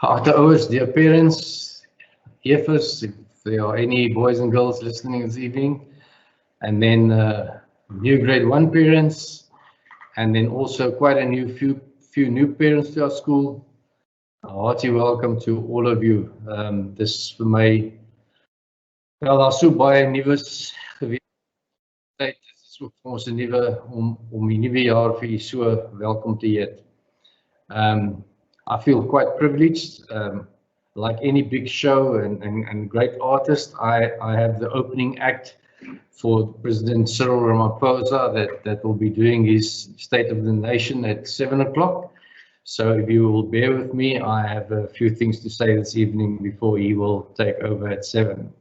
After hours, dear parents, EFers, if there are any boys and girls listening this evening, and then new grade 1 parents, and then also quite a few new parents to our school. A hearty welcome to all of you. Dis vir my, wel, daar's so baie nuus gewees. Dit is ook vir ons 'n nuwe om die nuwe jaar vir u so welkom te heet. I feel quite privileged. Like any big show and great artist, I have the opening act for President Cyril Ramaphosa that will be doing his State of the Nation at 7 o'clock. So if you will bear with me, I have a few things to say this evening before he will take over at 7.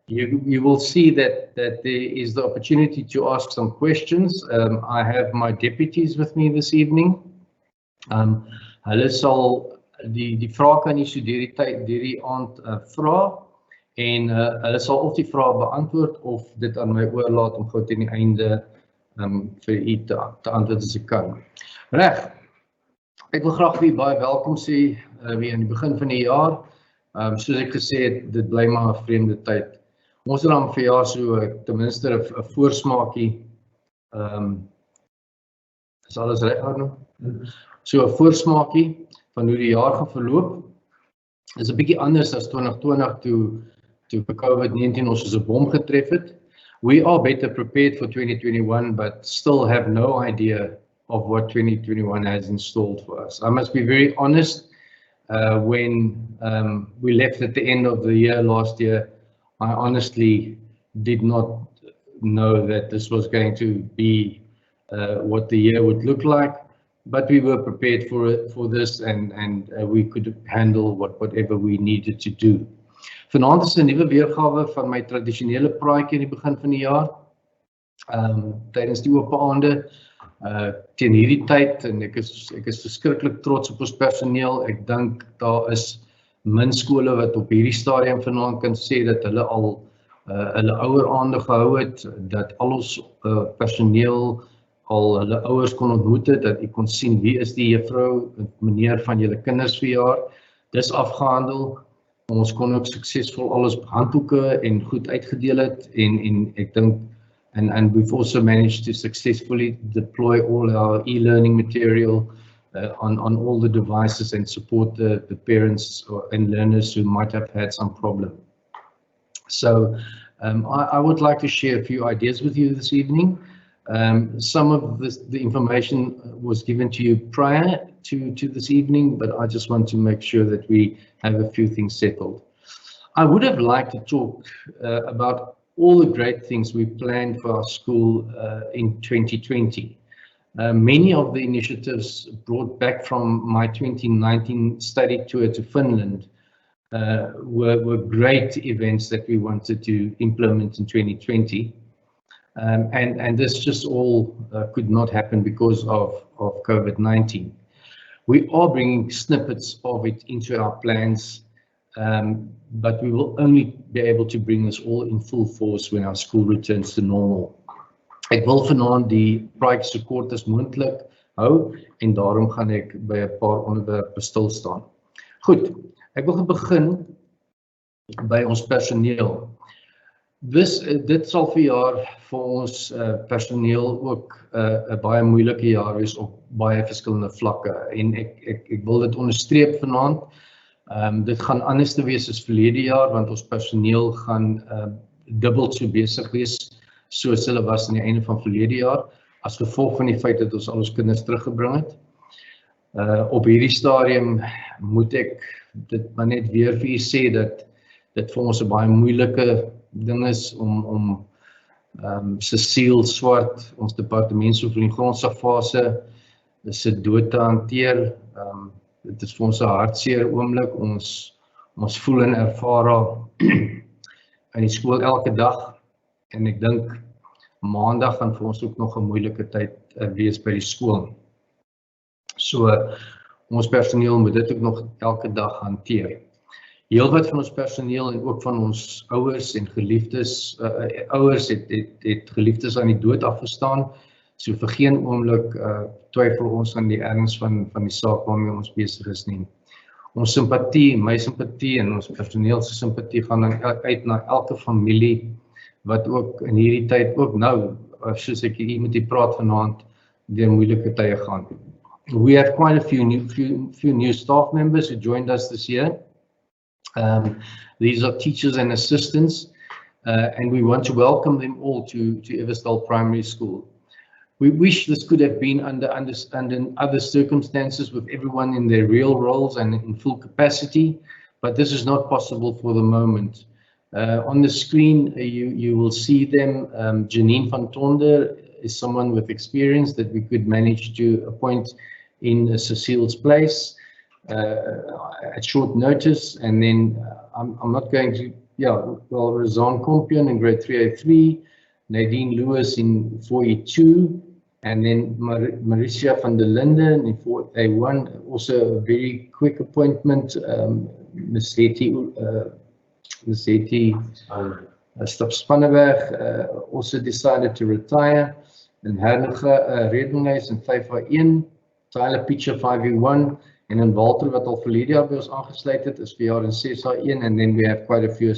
You will see that there is the opportunity to ask some questions. I have my deputies with me this evening. Hulle sal die vrae kan jy so deur die aand vra en hulle sal of die vrae beantwoord of dit aan my oorlaat om gou teen die einde vir u te antwoord as ek kan. Reg. Ek wil graag vir u baie welkom sê weer aan die begin van die jaar. Soos ek gesê het, dit bly maar 'n vreemde tyd. Ons het dan vir jaar so ten minste 'n voorsmaakie. Is alles reg nou? So 'n voorsmaakie van hoe die jaar gaan verloop. Is 'n bietjie anders as 2020 toe COVID-19 ons as 'n bom getref het. We are better prepared for 2021 but still have no idea of what 2021 has installed for us. I must be very honest, when we left at the end of the year last year, I honestly did not know that this was going to be what the year would look like. But we were prepared for this and we could handle whatever we needed to do. Vanaand is 'n nuwe weergawe van my tradisionele praatjie aan die begin van die jaar. Tydens die oop aande teen hierdie tyd en ek is verskriklik trots op ons personeel. Ek dink daar is min skole wat op hierdie stadium vanaand kan sê dat hulle al hulle ouer aande gehou het, dat al ons personeel al hulle ouers kon ontmoet het, dat ek kon sien wie is die juffrou, meneer van julle kinders verjaar. Dis afgehandel. Ons kon ook suksesvol alles handboeke en goed uitgedeel het en ek dink and we've also managed to successfully deploy all our e-learning material on all the devices and support the parents and learners who might have had some problem. So I would like to share a few ideas with you this evening. Some of the information was given to you prior to this evening, but I just want to make sure that we have a few things settled. I would have liked to talk about all the great things we planned for our school in 2020. Many of the initiatives brought back from my 2019 study tour to Finland were great events that we wanted to implement in 2020. And this just all could not happen because of COVID-19. We are bringing snippets of it into our plans, but we will only be able to bring this all in full force when our school returns to normal. Ek wil vanaand die praatjie so kort as moontlik hou en daarom gaan ek by 'n paar onderwerpe stil staan. Goed, ek wil begin by ons personeel. Dit sal vir jaar vir ons personeel ook 'n baie moeilike jaar wees op baie verskillende vlakke en ek wil dit onderstreep vanaand. Dit gaan anders te wees as verlede jaar want ons personeel gaan dubbel so besig wees soos hulle was aan die einde van verlede jaar as gevolg van die feit dat ons al ons kinders teruggebring het. Op hierdie stadium moet ek dit maar net weer vir u sê dat dit vir ons 'n baie moeilike ding is om Cecile Swart, ons departementshoof in die grondslagfase, se dood te hanteer. Dit is vir ons 'n hartseer oomblik. Ons voel en ervaar haar in die skool elke dag en ek dink maandag gaan vir ons ook nog 'n moeilike tyd wees by die skool. So ons personeel moet dit ook nog elke dag hanteer. Heelwat van ons personeel en ook van ons ouers en geliefdes, ouers het geliefdes aan die dood afgestaan. So vir geen oomblik twyfel ons aan die erns van die saak waarmee ons besig is nie. Ons simpatie, my simpatie en ons personeel se simpatie gaan dan uit na elke familie wat ook in hierdie tyd ook nou, soos ek hier met die praat vanaand, deur moeilike tye gaan. We have quite a few new staff members who joined us this year. These are teachers and assistants, and we want to welcome them all to Eversdal Primary School. We wish this could have been under other circumstances with everyone in their real roles and in full capacity, but this is not possible for the moment. On the screen, you will see them. Janine van Tonder is someone with experience that we could manage to appoint in Cecile's place at short notice, and then I'm not going to, Razan Kompion in grade 3A3, Nadine Lewis in 4E2, and then Maricia van der Linden in 4A1, also a very quick appointment. Ms. Hetty Stapspanneberg also decided to retire, and Hernige Redinghuis in 5A1, Tyler Pitcher 5A1, and then Walter wat al verlede jaar by ons aangesluit het is vir jaar in 6A1, and then we have quite a few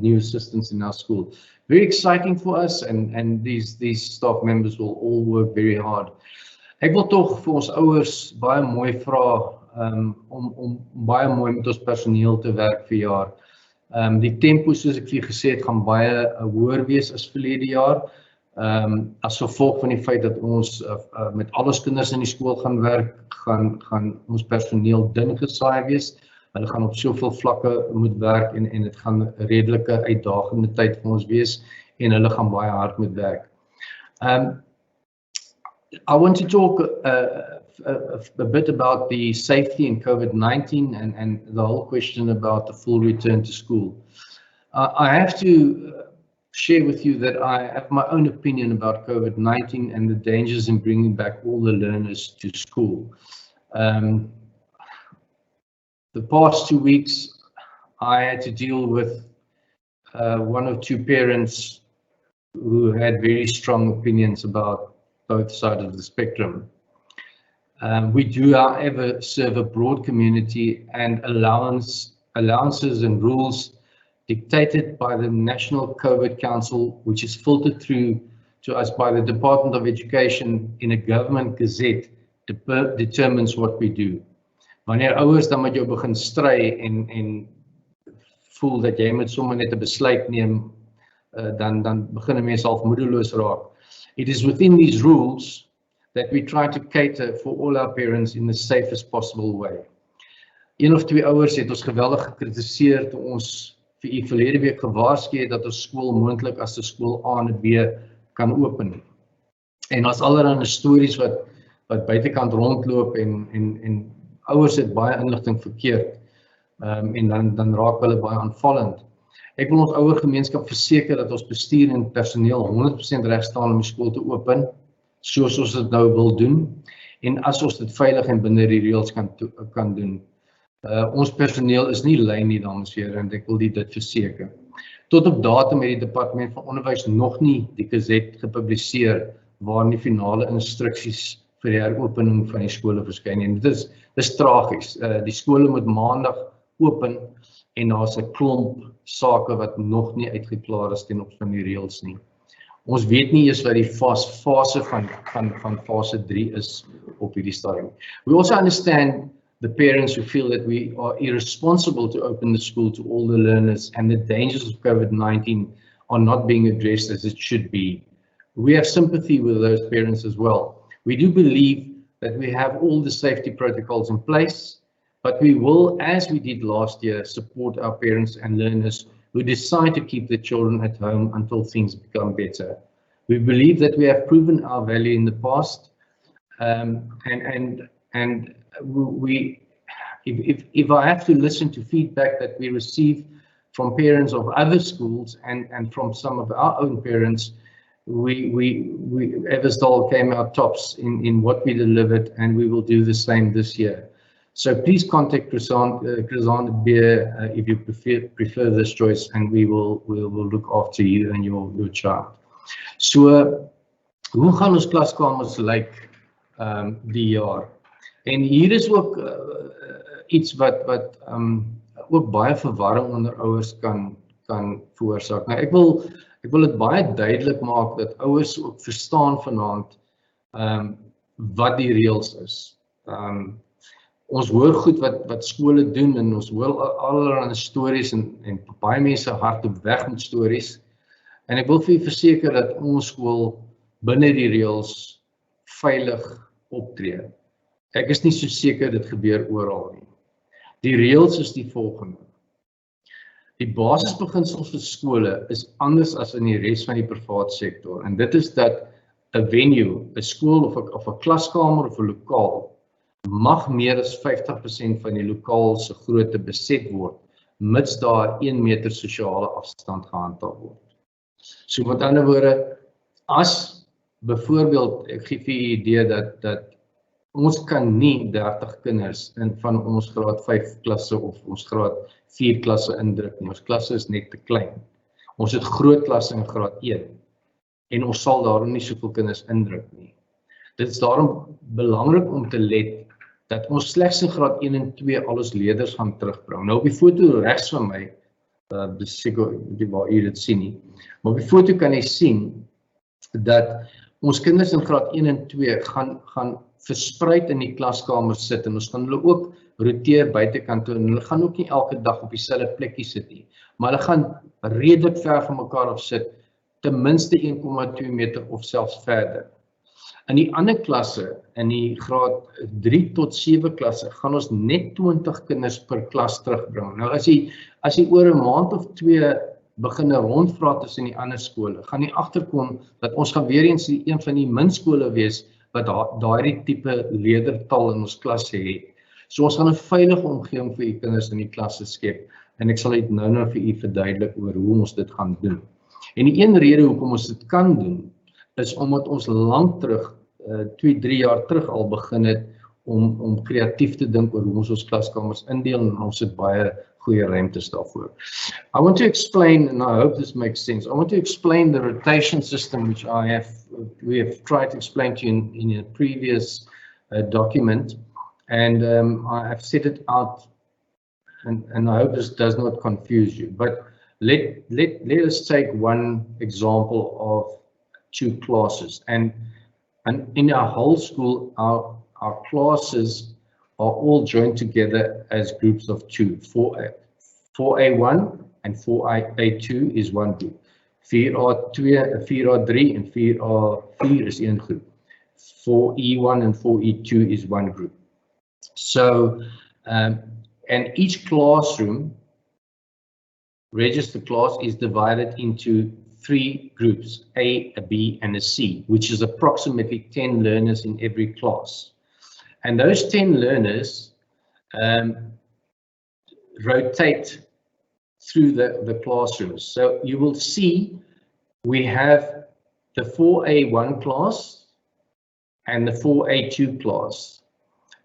new assistants in our school. Very exciting for us, and these staff members will all work very hard. Ek wil tog vir ons ouers baie mooi vra om baie mooi met ons personeel te werk vir jaar. Die tempo, soos ek vir gesê het, gaan baie hoër wees as verlede jaar. As gevolg van die feit dat ons met al ons kinders in die skool gaan werk, gaan ons personeel dun gesaai wees. Hulle gaan op soveel vlakke moet werk en dit gaan 'n redelike uitdagende tyd vir ons wees en hulle gaan baie hard moet werk. I want to talk a bit about the safety in COVID-19 and the whole question about the full return to school. I have to share with you that I have my own opinion about COVID-19 and the dangers in bringing back all the learners to school. The past 2 weeks, I had to deal with one or two parents who had very strong opinions about both sides of the spectrum. We do, however, serve a broad community, and allowances and rules dictated by the National COVID Council, which is filtered through to us by the Department of Education in a government gazette, determines what we do. Wanneer ouers dan met jou begin stry en voel dat jy moet sommer net 'n besluit neem, dan begin 'n mens half moedeloos raak. It is within these rules that we try to cater for all our parents in the safest possible way. Een of twee ouers het ons geweldig gekritiseer toe ons vir u verlede week gewaarsku het dat ons skool moontlik as 'n skool A en B kan open. En ons allerlei stories wat buitekant rondloop en ouers het baie inligting verkeerd en dan raak hulle baie aanvallend. Ek wil ons ouer gemeenskap verseker dat ons bestuur en personeel 100% reg staan om die skool te open, soos ons dit nou wil doen, en as ons dit veilig en binne die reëls kan doen. Ons personeel is nie lyn nie, dames en here, en ek wil dit verseker. Tot op datum het die Departement van Onderwys nog nie die gazette gepubliseer waarin die finale instruksies vir die heropening van die skole verskyn. En dit is tragies. Die skole moet maandag open en daar's 'n klomp sake wat nog nie uitgeklaar is ten opsigte van die reëls nie. Ons weet nie eers wat die fase van fase 3 is op hierdie stadium. We also understand the parents who feel that we are irresponsible to open the school to all the learners and the dangers of COVID-19 are not being addressed as it should be. We have sympathy with those parents as well. We do believe that we have all the safety protocols in place, but we will, as we did last year, support our parents and learners who decide to keep their children at home until things become better. We believe that we have proven our value in the past, if I have to listen to feedback that we receive from parents of other schools and from some of our own parents, Eversdal came out tops in what we delivered, and we will do the same this year. So please contact Chrisanne Beer if you prefer this choice, and we will look after you and your child. So hoe gaan ons klaskamers lyk die jaar? En hier is ook iets wat ook baie verwarring onder ouers kan veroorsaak. Nou ek wil dit baie duidelik maak dat ouers ook verstaan vanaand wat die reëls is. Ons hoor goed wat skole doen en ons hoor allerlei stories en baie mense hardop weg met stories. En ek wil vir u verseker dat ons skool binne die reëls veilig optree. Ek is nie so seker dit gebeur oral nie. Die reëls is die volgende. Die basisbeginsels vir skole is anders as in die res van die privaat sektor. En dit is dat 'n venue, 'n skool of 'n klaskamer of 'n lokaal mag meer as 50% van die lokaal se grootte beset word, mits daar 1 meter sosiale afstand gehandhaaf word. So met ander woorde, as byvoorbeeld, ek gee vir u 'n idee dat ons kan nie 30 kinders van ons graad 5 klasse of ons graad 4 klasse indruk nie. Ons klasse is net te klein. Ons het groot klasse in graad 1 en ons sal daarom nie soveel kinders indruk nie. Dit is daarom belangrik om te let dat ons slegs in graad 1 en 2 al ons leerders gaan terugbring. Nou op die foto regs van my, dis seker nie waar u dit sien nie, maar op die foto kan jy sien dat ons kinders in graad 1 en 2 gaan verspreid in die klaskamer sit en ons gaan hulle ook roteer buitekant toe en hulle gaan ook nie elke dag op dieselfde plekkie sit nie, maar hulle gaan redelik ver van mekaar af sit, ten minste 1,2 meter of selfs verder. In die ander klasse, in die graad 3 tot 7 klasse, gaan ons net 20 kinders per klas terugbring. Nou as jy oor 'n maand of 2 begin rondvra tussen die ander skole, gaan jy agterkom dat ons gaan weer eens een van die min skole wees wat daardie tipe leerdertal in ons klasse het. So ons gaan 'n veilige omgewing vir u kinders in die klasse skep en ek sal dit nou vir u verduidelik oor hoe ons dit gaan doen. En die een rede hoekom ons dit kan doen is omdat ons lank terug 2-3 jaar terug al begin het om kreatief te dink oor hoe ons klaskamers indeel en ons het baie goeie ruimtes daarvoor. I want to explain, and I hope this makes sense, I want to explain the rotation system which we have tried to explain to you in a previous document, and I have set it out, and I hope this does not confuse you, but let us take one example of 2 classes, and in our whole school, our classes are all joined together as groups of 2. 4A1 and 4A2 is one group. 4A2, 4A3 and 4A4 is one group. 4E1 and 4E2 is one group. So, and each classroom, register class, is divided into 3 groups, A, a B, and a C, which is approximately 10 learners in every class. And those 10 learners rotate through the classrooms. So you will see we have the 4A1 class and the 4A2 class.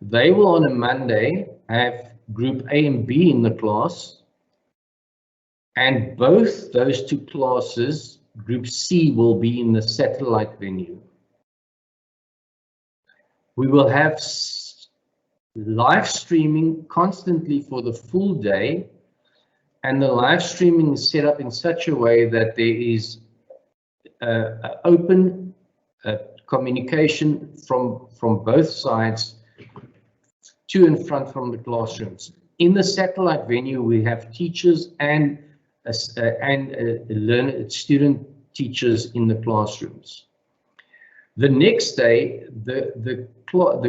They will on a Monday have group A and B in the class, and both those 2 classes, group C, will be in the satellite venue. We will have live streaming constantly for the full day, and the live streaming is set up in such a way that there is open communication from both sides to and from the classrooms. In the satellite venue, we have teachers and student teachers in the classrooms. The next day, the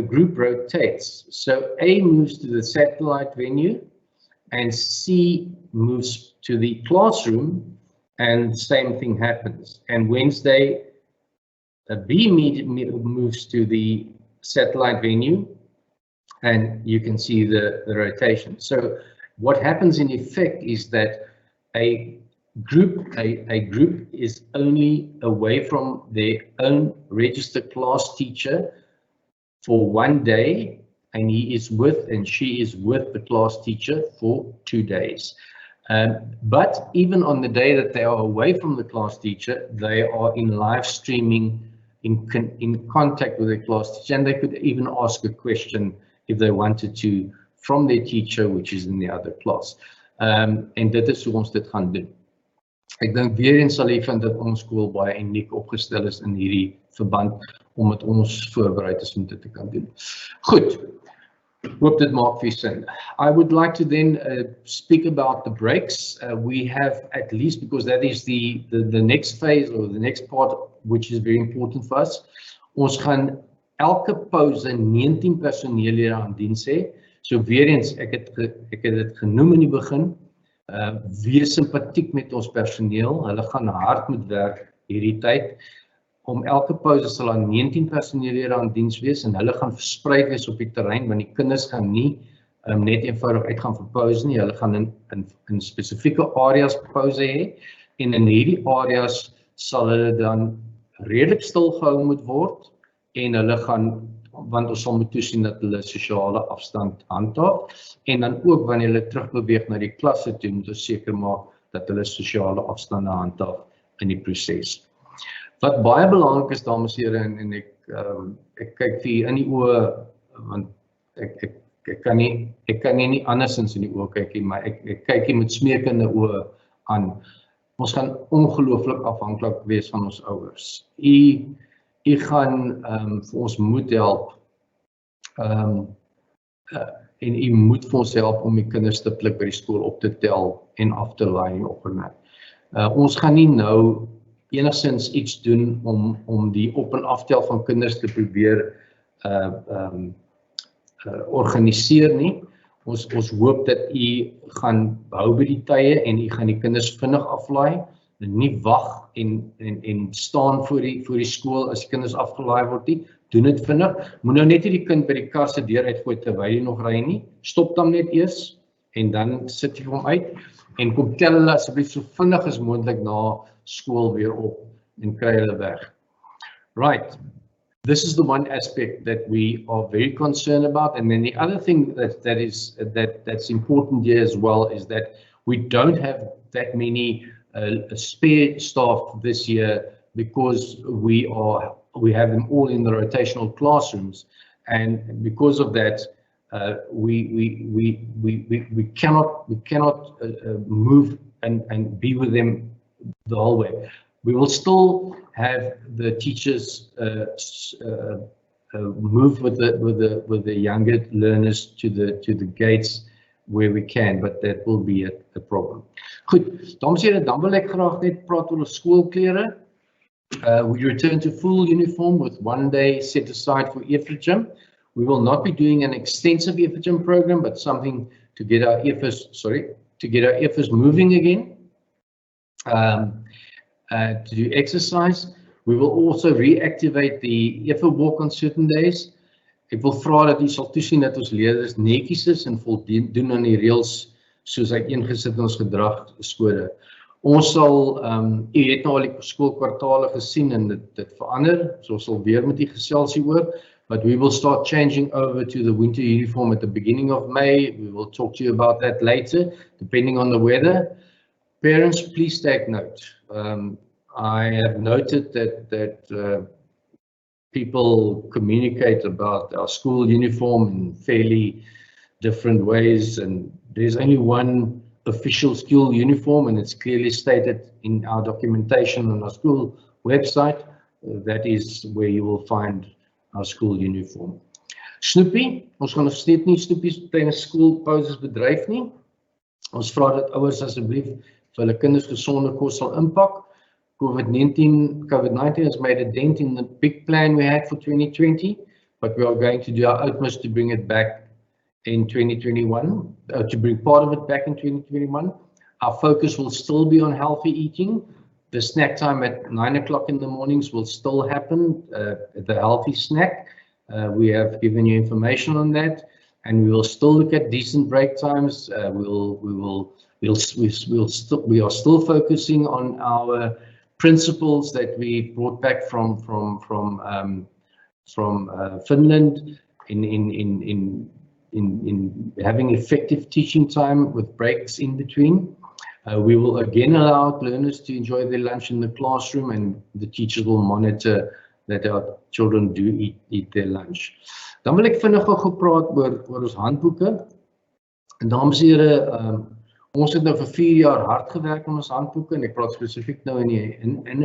group rotates. So A moves to the satellite venue and C moves to the classroom, and the same thing happens. And Wednesday, B moves to the satellite venue, and you can see the rotation. So what happens in effect is that a group is only away from their own registered class teacher for one day, and he is with and she is with the class teacher for 2 days. But even on the day that they are away from the class teacher, they are in live streaming in contact with their class teacher, and they could even ask a question if they wanted to from their teacher, which is in the other class. En dit is hoe ons dit gaan doen. Ek dink weer eens sal jy vind dat ons skool baie uniek opgestel is in hierdie verband, omdat ons voorbereid is om dit te kan doen. Goed. Hope that maak vir sin. I would like to then speak about the breaks. We have at least, because that is the next phase or the next part, which is very important for us. Ons gaan elke pauze 19 personeellede aan diens hê. So weer eens, ek het dit genoem in die begin. Wees sympathiek met ons personeel. Hulle gaan hard moet werk hierdie tyd. Om elke pauze sal aan 19 personeellede aan diens wees en hulle gaan verspreid wees op die terrein, want die kinders gaan nie net eenvoudig uit gaan vir pauze nie. Hulle gaan in spesifieke areas pauze hê en in hierdie areas sal hulle dan redelik stil gehou moet word en hulle gaan, want ons sal moet toesien dat hulle sosiale afstand handhaaf en dan ook wanneer hulle terugbeweeg na die klasse toe, moet ons seker maak dat hulle sosiale afstande handhaaf in die proses. Wat baie belangrik is, dames en heren, en ek kyk vir u in die oë, want ek kan nie andersins in die oë kyk nie, maar ek kyk hier met smeekende oë aan. Ons gaan ongelooflik afhanklik wees van ons ouers. U gaan vir ons moet help en u moet vir ons help om die kinders stiptelik by die skool op te tel en af te laai in die oggend. Ons gaan nie nou enigstens iets doen om die op- en aftel van kinders te probeer organiseer nie. Ons hoop dat u gaan hou by die tye en u gaan die kinders vinnig aflaai, nie wag en staan voor die skool as die kinders afgelaai word nie. Doen dit vinnig. Moet nou net nie die kind by die kar se deur uitgooi terwyl hy nog ry nie. Stop dan net eers en dan sit jy hom uit en kom tel hulle asseblief so vinnig as moontlik na skool weer op en kry hulle weg. Right. This is the one aspect that we are very concerned about, and then the other thing that's important here as well is that we don't have that many spare staff this year because we have them all in the rotational classrooms, and because of that we cannot move and be with them the whole way. We will still have the teachers move with the younger learners to the gates where we can, but that will be a problem. Goed, dames en heren, dan wil ek graag net praat oor skoolklere. We return to full uniform with 1 day set aside for EFFGym. We will not be doing an extensive EFFGym program, but something to get our EFFs moving again. To do exercise. We will also reactivate the EFF walk on certain days. Ek wil vra dat u sal toesien dat ons leerders netjies is en voldoen aan die reëls soos uiteengesit in ons gedragskode. Ons sal, u het nou al die skoolkwartale gesien en dit verander, so ons sal weer met u gesels hieroor, but we will start changing over to the winter uniform at the beginning of May. We will talk to you about that later, depending on the weather. Parents, please take note. I have noted that people communicate about our school uniform in fairly different ways, and there's only one official school uniform, and it's clearly stated in our documentation on our school website. That is where you will find our school uniform. Snoepie, ons gaan nog steeds nie snoepies tydens skoolpauses bedryf nie. Ons vra dat ouers asseblief vir hulle kinders gesonde kos sal inpak. COVID-19 has made a dent in the big plan we had for 2020, but we are going to do our utmost to bring it back in 2021, to bring part of it back in 2021. Our focus will still be on healthy eating. The snack time at 9 o'clock in the mornings will still happen, the healthy snack. We have given you information on that, and we will still look at decent break times. We are still focusing on our principles that we brought back from Finland in having effective teaching time with breaks in between. We will again allow learners to enjoy their lunch in the classroom, and the teachers will monitor that our children do eat their lunch. Dan wil ek vinnig gou praat oor ons handboeke. En dames en here, ons het nou vir 4 jaar hard gewerk aan ons handboeke en ek praat spesifiek nou in die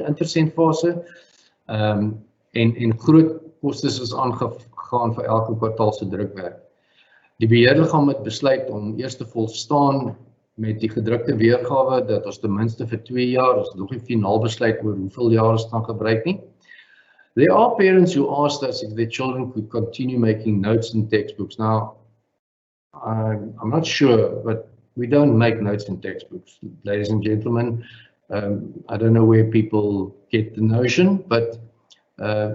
intersentfase. En groot kostes is aangegaan vir elke kwartaal se drukwerk. Die beheerliggaam het besluit om eers te volstaan met die gedrukte weergawe dat ons ten minste vir 2 jaar, ons nog nie finaal besluit oor hoeveel jaar ons gaan gebruik nie. There are parents who asked us if their children could continue making notes in textbooks. Now, I'm not sure, but we don't make notes in textbooks, ladies and gentlemen. I don't know where people get the notion, but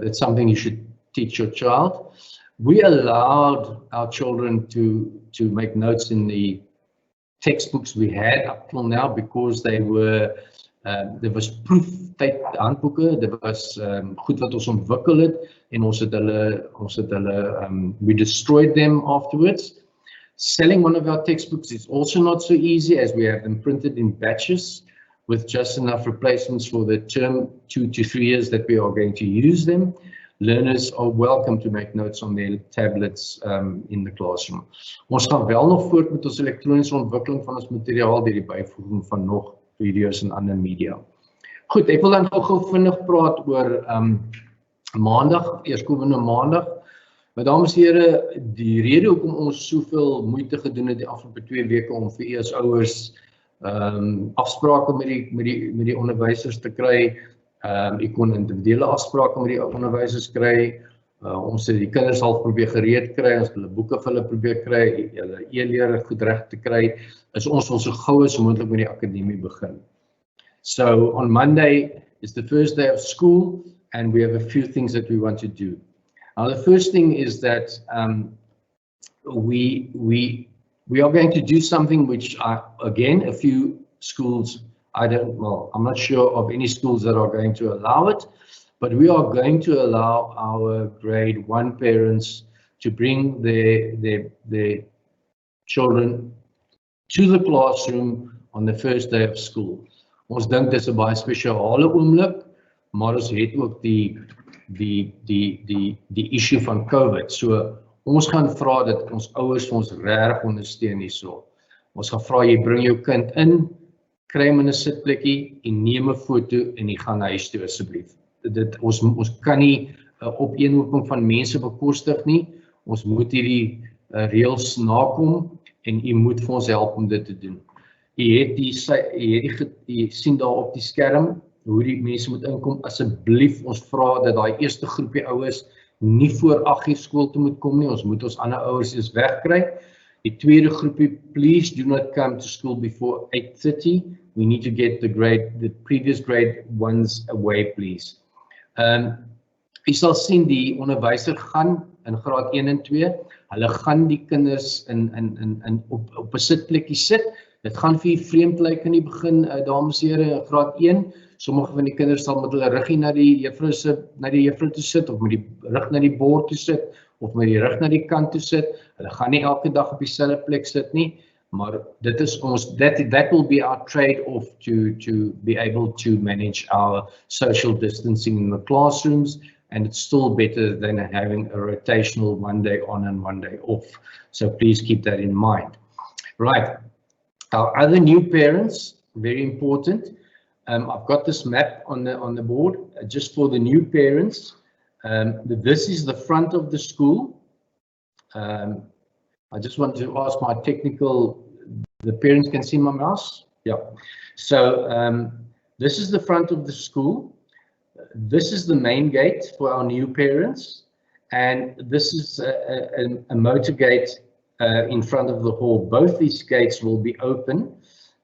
it's something you should teach your child. We allowed our children to make notes in the textbooks we had up till now because they were there was proof tyd handboeke, there was goed wat ons ontwikkel het en ons het hulle we destroyed them afterwards. Selling one of our textbooks is also not so easy as we have them printed in batches with just enough replacements for the term 2 to 3 years that we are going to use them. Learners are welcome to make notes on their tablets in the classroom. Ons gaan wel nog voort met ons elektroniese ontwikkeling van ons materiaal deur die byvoeging van nog video's en ander media. Goed, ek wil dan gou vinnig praat oor maandag, eerskomende maandag. Maar dames en here, die rede hoekom ons soveel moeite gedoen het die afgelope 2 weke om vir u as ouers afsprake met die onderwysers te kry. Ek kon individuele afsprake met die onderwysers kry. Ons het die kinders al probeer gereed kry, ons hulle boeke vir hulle probeer kry, hulle e-leer goed reg te kry. Is ons wil so gou as moontlik met die akademie begin. So on Monday is the first day of school and we have a few things that we want to do. Now the first thing is that we are going to do something which again a few schools I'm not sure of any schools that are going to allow it, but we are going to allow our grade 1 parents to bring their children to the classroom on the first day of school. Ons dink dis 'n baie spesiale oomblik, maar ons het ook die issue van COVID. So ons gaan vra dat ons ouers vir ons regtig ondersteun hierso. Ons gaan vra jy bring jou kind in, kry hom in 'n sitplekkie en neem 'n foto en jy gaan huis toe asseblief. Ons kan nie opeenhoping van mense bekostig nie. Ons moet hierdie reëls nakom en u moet vir ons help om dit te doen. Jy sien daar op die skerm hoe die mense moet inkom. Asseblief, ons vra dat daai eerste groepie ouers nie voor 8 uur skool toe moet kom nie. Ons moet ons ander ouers eers wegkry. Die tweede groepie, please do not come to school before 8:30. We need to get the previous grade ones away, please. Jy sal sien die onderwyser gaan in graad 1 en 2. Hulle gaan die kinders op 'n sitplekkie sit. Dit gaan vir vreemd lyk in die begin, dames en here, graad 1. Sommige van die kinders sal met hulle ruggie na die juffrou toe sit of met die rug na die bord toe sit of met die rug na die kant toe sit. Hulle gaan nie elke dag op dieselfde plek sit nie, maar dit is ons that will be our trade-off to be able to manage our social distancing in the classrooms, and it's still better than having a rotational one day on and one day off. So please keep that in mind. Right. Our other new parents, very important. I've got this map on the board just for the new parents. This is the front of the school. I just want to ask my the parents can see my mouse? Yeah. So this is the front of the school. This is the main gate for our new parents. And this is a motor gate in front of the hall. Both these gates will be open.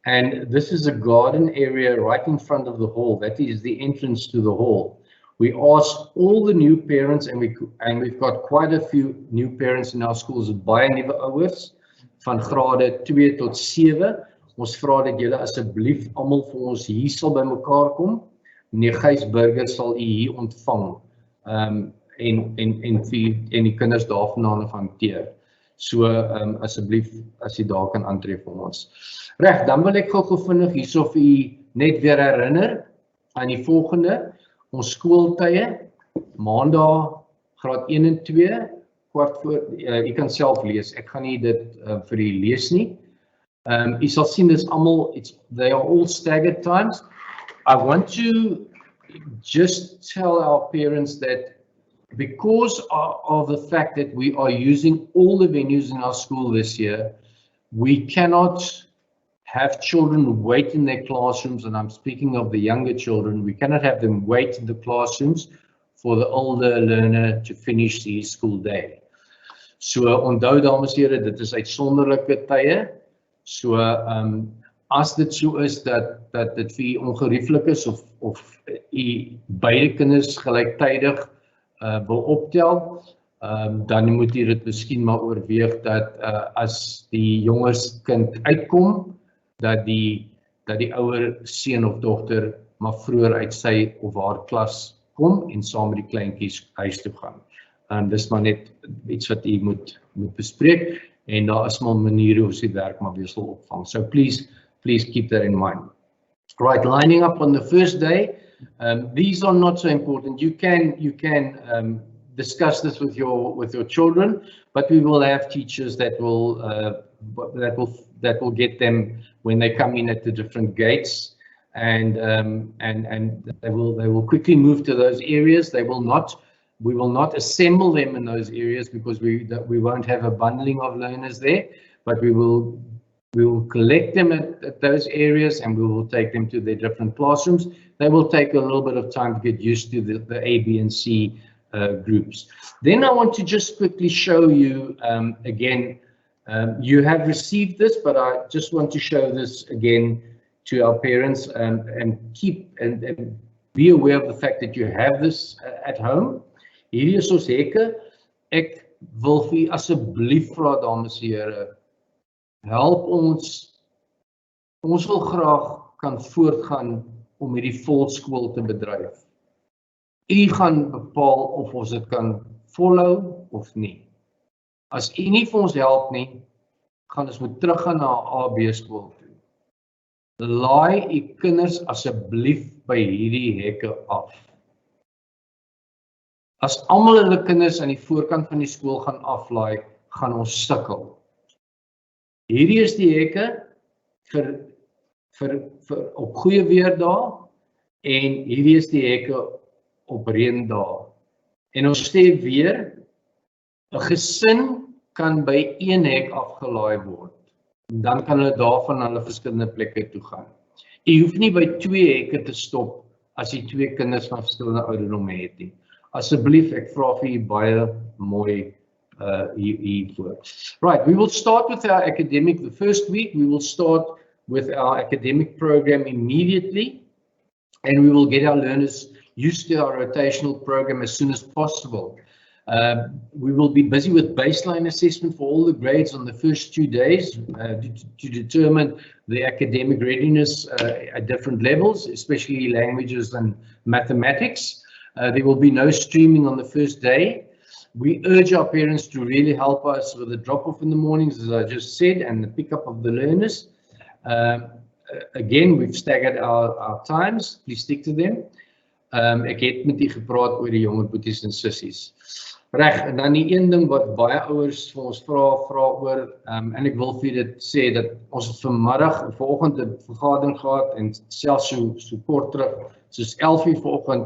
And this is a garden area right in front of the hall. That is the entrance to the hall. We asked all the new parents, and we've got quite a few new parents in our schools, baie nuwe ouers van grade 2 tot 7. Ons vra dat julle asseblief almal vir ons hier sal bymekaar kom. Meneer Gys Burger sal u hier ontvang en die kinders daarvandaan hanteer. So asseblief as jy daar kan aantref vir ons. Reg, dan wil ek gou vinnig hierso vir u net weer herinner aan die volgende, ons skooltye. Maandag graad 1 en 2 kwart voor jy kan self lees. Ek gaan nie dit vir u lees nie. You sal sien dis almal they are all staggered times. I want to just tell our parents that because of the fact that we are using all the venues in our school this year, we cannot have children wait in their classrooms, and I'm speaking of the younger children, we cannot have them wait in the classrooms for the older learner to finish his school day. So onthou dames en here, dit is uitsonderlike tye. So as dit so is dat dit vir u ongerieflik is of u beide kinders gelyktydig wil optel, dan moet u dit miskien maar oorweeg dat as die jonges kind uitkom, dat die ouer seun of dogter maar vroeër uit sy of haar klas kom en saam met die kleintjies huis toe gaan. Dis maar net iets wat u moet bespreek en daar is maar maniere hoe die werk maar weer sal opvang. So please keep that in mind. Right, lining up on the first day. These are not so important. You can discuss this with your children, but we will have teachers that will get them when they come in at the different gates, and they will quickly move to those areas. We will not assemble them in those areas because we won't have a bundling of learners there, but we will collect them at those areas and we will take them to their different classrooms. They will take a little bit of time to get used to the A, B, and C groups. Then I want to just quickly show you again. You have received this, but I just want to show this again to our parents and be aware of the fact that you have this at home. Hierdie is ons hekke. Ek wil vir asseblief vra, dames en here, help ons. Ons wil graag kan voortgaan om hierdie volskool te bedryf. U gaan bepaal of ons dit kan volhou of nie. As u nie vir ons help nie, gaan ons moet teruggaan na AB skool toe. Laai u kinders asseblief by hierdie hekke af. As almal hulle kinders aan die voorkant van die skool gaan aflaai, gaan ons sukkel. Hierdie is die hekke vir op goeie weerdae en hierdie is die hekke op reëndae. En ons sê weer, 'n gesin kan by een hek afgelaai word. Dan kan hulle daarvan na hulle verskillende plekke toe gaan. Jy hoef nie by 2 hekke te stop as jy 2 kinders van verskillende ouderdomme het nie. Asseblief, ek vra vir u baie mooi hiervoor. Right, we will start with our academic the first week. We will start with our academic program immediately, and we will get our learners used to our rotational program as soon as possible. We will be busy with baseline assessment for all the grades on the first 2 days to determine the academic readiness at different levels, especially languages and mathematics. There will be no streaming on the first day. We urge our parents to really help us with the drop-off in the mornings, as I just said, and the pickup of the learners. Again, we've staggered our times. Please stick to them. Ek het met u gepraat oor die jonger boeties en sissies. Reg, en dan die een ding wat baie ouers vir ons vra oor, en ek wil vir dit sê dat ons het vanoggend 'n vergadering gehad en selfs so kort terug, soos 11:00 vanoggend,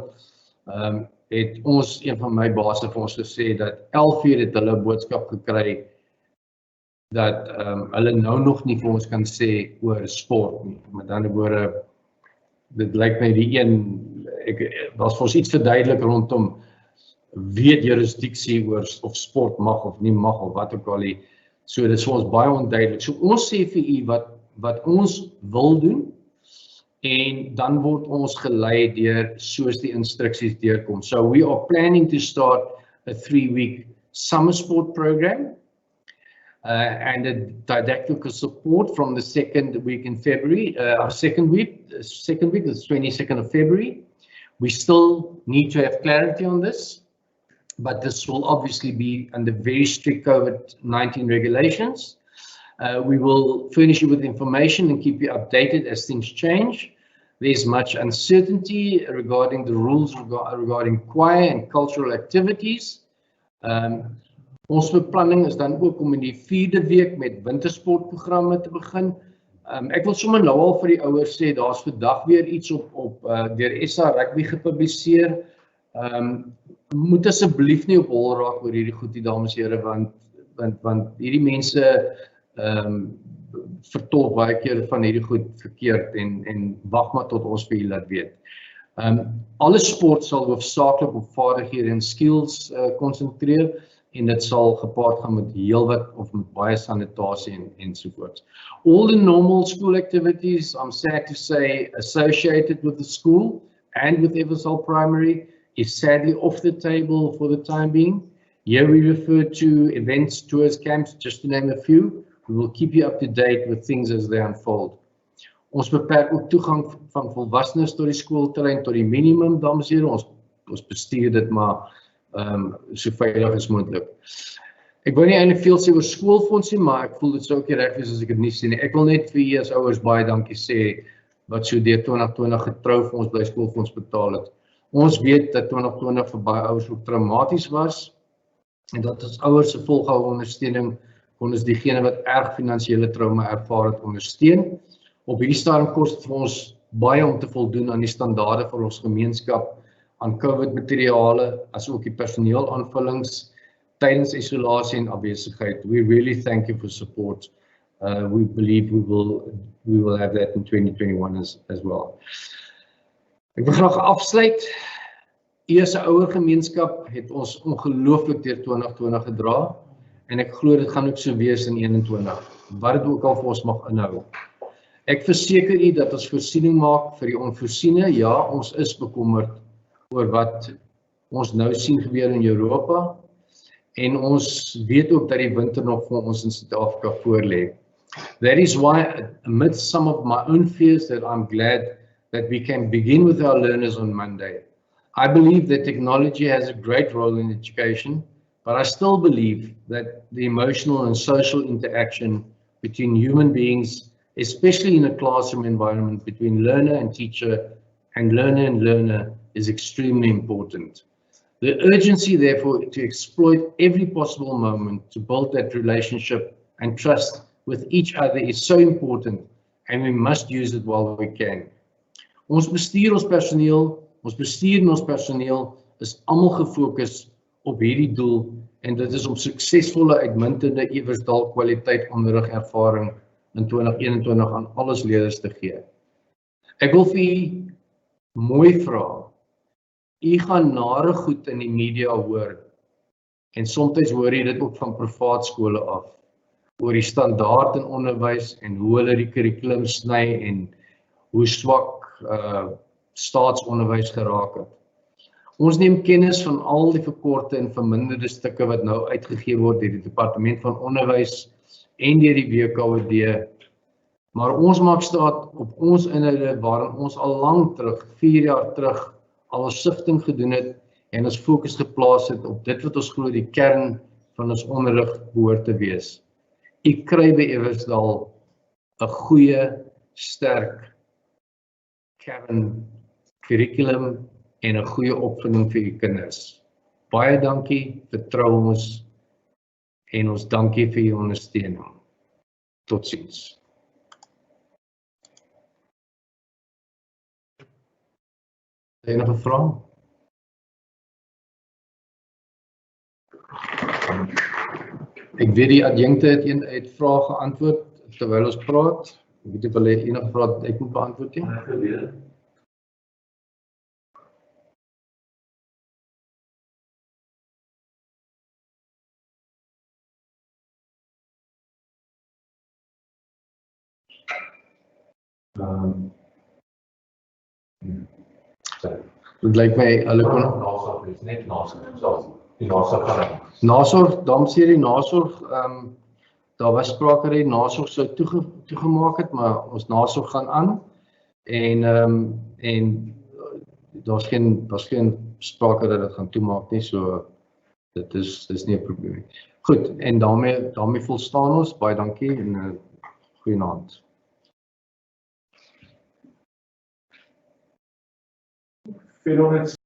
het ons, een van my baase vir ons gesê dat 11:00 het hulle 'n boodskap gekry dat hulle nou nog nie vir ons kan sê oor sport nie. Met ander woorde, dit lyk my die een, was vir ons iets verduidelik rondom weet jurisdiksie oor of sport mag of nie mag of wat ook al nie. So dit is vir ons baie onduidelik. So ons sê vir u wat ons wil doen en dan word ons gelei deur soos die instruksies deurkom. So we are planning to start a 3-week summer sport program and a didactical support from the second week in February. Our second week is 22nd of February. We still need to have clarity on this, but this will obviously be under very strict COVID-19 regulations. We will furnish you with information and keep you updated as things change. There's much uncertainty regarding the rules regarding choir and cultural activities. Ons beplanning is dan ook om in die 4de week met wintersportprogramme te begin. Ek wil sommer nou al vir die ouers sê, daar's vandag weer iets op deur SA Rugby gepubliseer. Moet asseblief nie op hol raak oor hierdie goed, die dames en here, want hierdie mense vertolk baie keer van hierdie goed verkeerd en wag maar tot ons vir julle laat weet. Alle sport sal hoofsaaklik op vaardighede en skills konsentreer en dit sal gepaard gaan met heelwat of met baie sanitasie ensovoorts. All the normal school activities, I'm sad to say, associated with the school and with Eversole Primary is sadly off the table for the time being. Here we refer to events, tours, camps, just to name a few. We will keep you up to date with things as they unfold. Ons beperk ook toegang van volwassenes tot die skoolterrein tot die minimum, dames en here. Ons bestuur dit maar so veilig as moontlik. Ek wou nie eintlik veel sê oor skoolfondsie, maar ek voel dit sou ook nie reg wees as ek dit nie sê nie. Ek wil net vir julle as ouers baie dankie sê wat so deur 2020 getrou vir ons bly skoolfonds betaal het. Ons weet dat 2020 vir baie ouers ook traumaties was en dat ons ouers se volgehoue ondersteuning kon ons diegene wat erg finansiële trauma ervaar het ondersteun. Op hierdie stadium kos dit vir ons baie om te voldoen aan die standaarde vir ons gemeenskap, aan COVID materiale, as ook die personeel aanvullings tydens isolasie en afwesigheid. We really thank you for support. We believe we will have that in 2021 as well. Ek wil graag afsluit. U as 'n ouer gemeenskap het ons ongelooflik deur 2020 gedra en ek glo dit gaan ook so wees in 2021, wat dit ook al vir ons mag inhou. Ek verseker u dat ons voorsiening maak vir die onvoorsiene. Ja, ons is bekommerd oor wat ons nou sien gebeur in Europa en ons weet ook dat die winter nog vir ons in Suid-Afrika voorlê. That is why, amidst some of my own fears, that I'm glad that we can begin with our learners on Monday. I believe that technology has a great role in education, but I still believe that the emotional and social interaction between human beings, especially in a classroom environment between learner and teacher and learner is extremely important. The urgency, therefore, to exploit every possible moment to build that relationship and trust with each other is so important, and we must use it while we can. Ons bestuur en ons personeel is almal gefokus op hierdie doel en dit is om suksesvolle uitmuntende Eversdal kwaliteit onderrig ervaring in 2021 aan alles leerders te gee. Ek wil vir u mooi vra. U gaan nare goed in die media hoor en soms hoor jy dit ook van privaat skole af oor die standaard in onderwys en hoe hulle die kurrikulum sny en hoe swak staatsonderwys geraak het. Ons neem kennis van al die verkorte en verminderde stukke wat nou uitgegee word deur die Departement van Onderwys en deur die WKOD. Maar ons maak staat op ons inhoude waarin ons al lank terug, 4 jaar terug, al ons sigting gedoen het en ons fokus geplaas het op dit wat ons glo die kern van ons onderrig behoort te wees. U kry by Eversdal 'n goeie, sterk kern curriculum en 'n goeie opvoeding vir u kinders. Baie dankie, vertrou ons en ons dankie vir u ondersteuning. Totsiens. Enige vrae? Ek weet die adjunkte het vrae geantwoord terwyl ons praat. Ek weet nie of hulle enige vrae ek moet beantwoord nie. Dit lyk my hulle kon nasorg is net nasorg. Die nasorg gaan. Nasorg, dames en here, die nasorg, daar was sprake dat die nasorg sou toegemaak het, maar ons nasorg gaan aan en daar's geen sprake dat dit gaan toemaak nie, so dis nie 'n probleem nie. Goed, en daarmee volstaan ons. Baie dankie en goeienaand. 400